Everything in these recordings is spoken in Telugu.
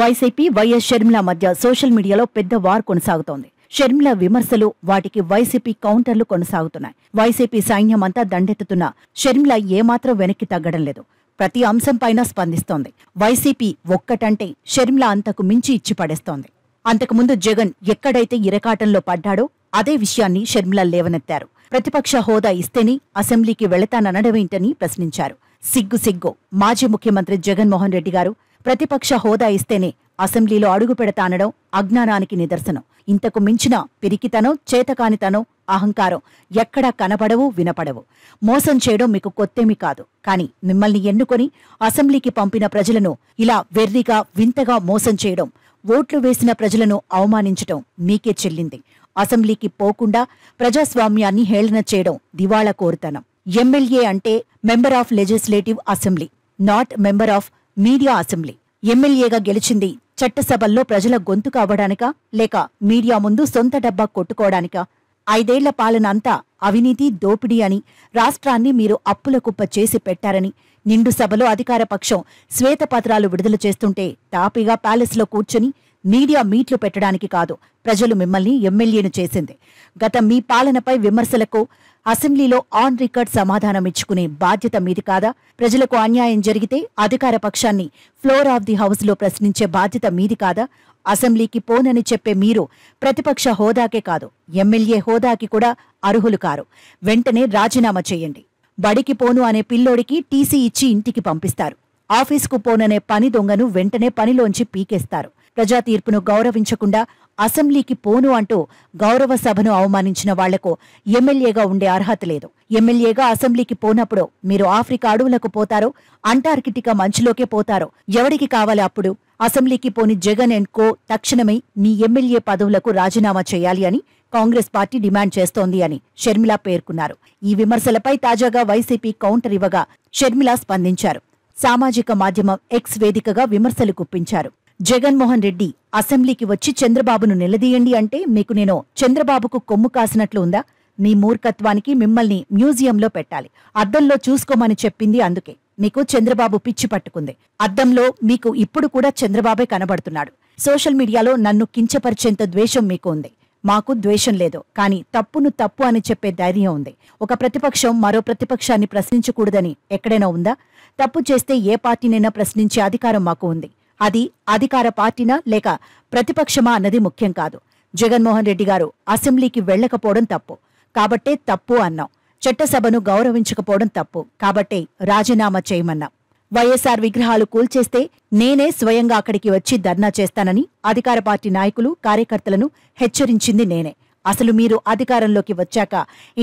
వైసీపీ వైఎస్ షర్మిల మధ్య సోషల్ మీడియాలో పెద్ద వార్ కొనసాగుతోంది. షర్మిల విమర్శలు, వాటికి వైసీపీ కౌంటర్లు కొనసాగుతున్నాయి. వైసీపీ సైన్యమంతా దండెత్తుతున్నా షర్మిల ఏమాత్రం వెనక్కి తగ్గడం లేదు. ప్రతి అంశంపైన స్పందిస్తోంది. వైసీపీ ఒక్కటంటే షర్మిల అంతకు మించి ఇచ్చి పడేస్తోంది. అంతకుముందు జగన్ ఎక్కడైతే ఇరకాటంలో పడ్డాడో అదే విషయాన్ని షర్మిల లేవనెత్తారు. ప్రతిపక్ష హోదా ఇస్తేనే అసెంబ్లీకి వెళతాననడమేంటని ప్రశ్నించారు. సిగ్గు మాజీ ముఖ్యమంత్రి జగన్మోహన్ రెడ్డి గారు ప్రతిపక్ష హోదా ఇస్తేనే అసెంబ్లీలో అడుగు పెడతానడం అజ్ఞానానికి నిదర్శనం. ఇంతకు మించిన పిరికితనం, చేతకానితనం, అహంకారం ఎక్కడా కనపడవు, వినపడవు. మోసం చేయడం మీకు కొత్తేమీ కాదు. కానీ మిమ్మల్ని ఎన్నుకొని అసెంబ్లీకి పంపిన ప్రజలను ఇలా వెర్రిగా, వింతగా మోసం చేయడం, ఓట్లు వేసిన ప్రజలను అవమానించటం మీకే చెల్లింది. అసెంబ్లీకి పోకుండా ప్రజాస్వామ్యాన్ని హేళన చేయడం దివాళా కోరుతనం. ఎమ్మెల్యే అంటే member of legislative assembly, not member of media assembly. ఎమ్మెల్యేగా గెలిచింది చట్టసభల్లో ప్రజల గొంతు కావడానికా, లేక మీడియా ముందు సొంత డబ్బా కొట్టుకోవడానికా? 5 ఏళ్ల పాలన అంతా అవినీతి, దోపిడీ అని రాష్ట్రాన్ని మీరు అప్పుల కుప్ప చేసి పెట్టారని నిండు సభలో అధికార పక్షం శ్వేతపత్రాలు విడుదల చేస్తుంటే తాపీగా ప్యాలెస్లో కూర్చొని మీడియా మీట్లు పెట్టడానికి కాదు ప్రజలు మిమ్మల్ని ఎమ్మెల్యేను చేసింది. గత మీ పాలనపై విమర్శలకు అసెంబ్లీలో ఆన్ రికార్డ్ సమాధానమిచ్చుకునే బాధ్యత మీది కాదా? ప్రజలకు అన్యాయం జరిగితే అధికార పక్షాన్ని ఫ్లోర్ ఆఫ్ ది హౌస్లో ప్రశ్నించే బాధ్యత మీది కాదా? అసెంబ్లీకి పోనని చెప్పే మీరు ప్రతిపక్ష హోదాకే కాదు, ఎమ్మెల్యే హోదాకి కూడా అర్హులు కారు. వెంటనే రాజీనామా చేయండి. బడికి పోను అనే పిల్లోడికి టీసీ ఇచ్చి ఇంటికి పంపిస్తారు. ఆఫీసుకు పోననే పని దొంగను వెంటనే పనిలోంచి పీకేస్తారు. ప్రజా తీర్పును గౌరవించకుండా అసెంబ్లీకి పోను అంటూ గౌరవ సభను అవమానించిన వాళ్లకు ఎమ్మెల్యేగా ఉండే అర్హత లేదు. ఎమ్మెల్యేగా అసెంబ్లీకి పోనప్పుడు మీరు ఆఫ్రికా అడవులకు పోతారో, అంటార్కిటికా మంచులోకే పోతారో ఎవడికి కావాలి అప్పుడు? అసెంబ్లీకి పోని జగన్ అండ్ కో తక్షణమే మీ ఎమ్మెల్యే పదవులకు రాజీనామా చేయాలి అని కాంగ్రెస్ పార్టీ డిమాండ్ చేస్తోంది అని షర్మిల పేర్కొన్నారు. ఈ విమర్శలపై తాజాగా వైసీపీ కౌంటర్ ఇవ్వగా షర్మిల స్పందించారు. సామాజిక మాధ్యమం ఎక్స్ వేదికగా విమర్శలు గుప్పించారు. జగన్మోహన్ రెడ్డి అసెంబ్లీకి వచ్చి చంద్రబాబును నిలదీయండి అంటే మీకు నేను చంద్రబాబుకు కొమ్ము కాసినట్లు ఉందా? మీ మూర్ఖత్వానికి మిమ్మల్ని మ్యూజియంలో పెట్టాలి. అద్దంలో చూసుకోమని చెప్పింది అందుకే. మీకు చంద్రబాబు పిచ్చి పట్టుకుంది. అద్దంలో మీకు ఇప్పుడు కూడా చంద్రబాబే కనబడుతున్నాడు. సోషల్ మీడియాలో నన్ను కించపరిచేంత ద్వేషం మీకు ఉంది. మాకు ద్వేషం లేదు, కానీ తప్పును తప్పు అని చెప్పే ధైర్యం ఉంది. ఒక ప్రతిపక్షం మరో ప్రతిపక్షాన్ని ప్రశ్నించకూడదని ఎక్కడైనా ఉందా? తప్పు చేస్తే ఏ పార్టీనైనా ప్రశ్నించే అధికారం మాకు ఉంది. అది అధికార పార్టీనా లేక ప్రతిపక్షమా అన్నది ముఖ్యం కాదు. జగన్మోహన్ రెడ్డి గారు అసెంబ్లీకి వెళ్లకపోవడం తప్పు కాబట్టే తప్పు అన్నాం. చట్టసభను గౌరవించకపోవడం తప్పు కాబట్టే రాజీనామా చేయమన్నాం. వైఎస్ఆర్ విగ్రహాలు కూల్చేస్తే నేనే స్వయంగా అక్కడికి వచ్చి ధర్నా చేస్తానని అధికార పార్టీ నాయకులు, కార్యకర్తలను హెచ్చరించింది నేనే. అసలు మీరు అధికారంలోకి వచ్చాక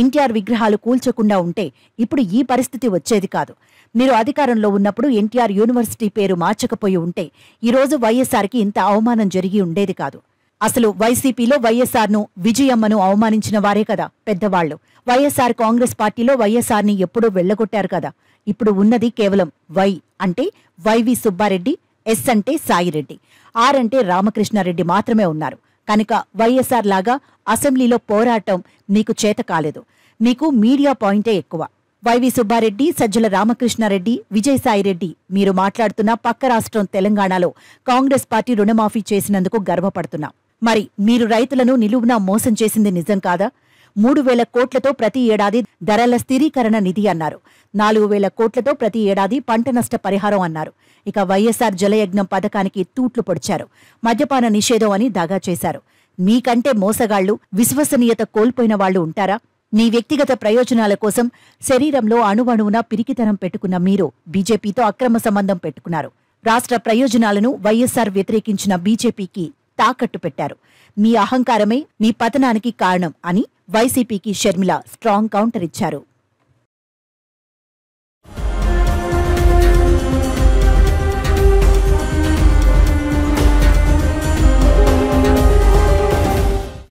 ఎన్టీఆర్ విగ్రహాలు కూల్చకుండా ఉంటే ఇప్పుడు ఈ పరిస్థితి వచ్చేది కాదు. మీరు అధికారంలో ఉన్నప్పుడు ఎన్టీఆర్ యూనివర్సిటీ పేరు మార్చకపోయి ఉంటే ఈరోజు వైఎస్ఆర్కి ఇంత అవమానం జరిగి ఉండేది కాదు. అసలు వైసీపీలో వైఎస్ఆర్ను, విజయమ్మను అవమానించిన వారే కదా పెద్దవాళ్లు. వైఎస్ఆర్ కాంగ్రెస్ పార్టీలో వైఎస్ఆర్ని ఎప్పుడూ వెళ్లగొట్టారు కదా. ఇప్పుడు ఉన్నది కేవలం వై అంటే వైవి సుబ్బారెడ్డి, ఎస్ అంటే సాయిరెడ్డి, ఆర్ అంటే రామకృష్ణారెడ్డి మాత్రమే ఉన్నారు. కనుక వైఎస్ఆర్ లాగా అసెంబ్లీలో పోరాటం మీకు చేత కాలేదు. మీకు మీడియా పాయింటే ఎక్కువ. వైవి సుబ్బారెడ్డి, సజ్జల రామకృష్ణారెడ్డి, విజయసాయిరెడ్డి మీరు మాట్లాడుతున్న పక్క రాష్ట్రం తెలంగాణలో కాంగ్రెస్ పార్టీ రుణమాఫీ చేసినందుకు గర్వపడుతున్నాం. మరి మీరు రైతులను నిలువునా మోసం చేసింది నిజం కాదా? 3,000 కోట్లతో ప్రతి ఏడాది ధరల స్థిరీకరణ నిధి అన్నారు. 4,000 కోట్లతో ప్రతి ఏడాది పంట నష్ట పరిహారం అన్నారు. ఇక వైఎస్ఆర్ జలయజ్ఞం పథకానికి తూట్లు పొడిచారు. మద్యపాన నిషేధం అని దగా చేశారు. మీకంటే మోసగాళ్లు, విశ్వసనీయత కోల్పోయిన వాళ్లు ఉంటారా? మీ వ్యక్తిగత ప్రయోజనాల కోసం శరీరంలో అణువణువున పిరికితనం పెట్టుకున్న మీరు బీజేపీతో అక్రమ సంబంధం పెట్టుకున్నారు. రాష్ట్ర ప్రయోజనాలను వైఎస్ఆర్ వ్యతిరేకించిన బీజేపీకి తాకట్టు పెట్టారు. మీ అహంకారమే మీ పతనానికి కారణం అని వైసీపీకి షర్మిల స్ట్రాంగ్ కౌంటర్ ఇచ్చారు.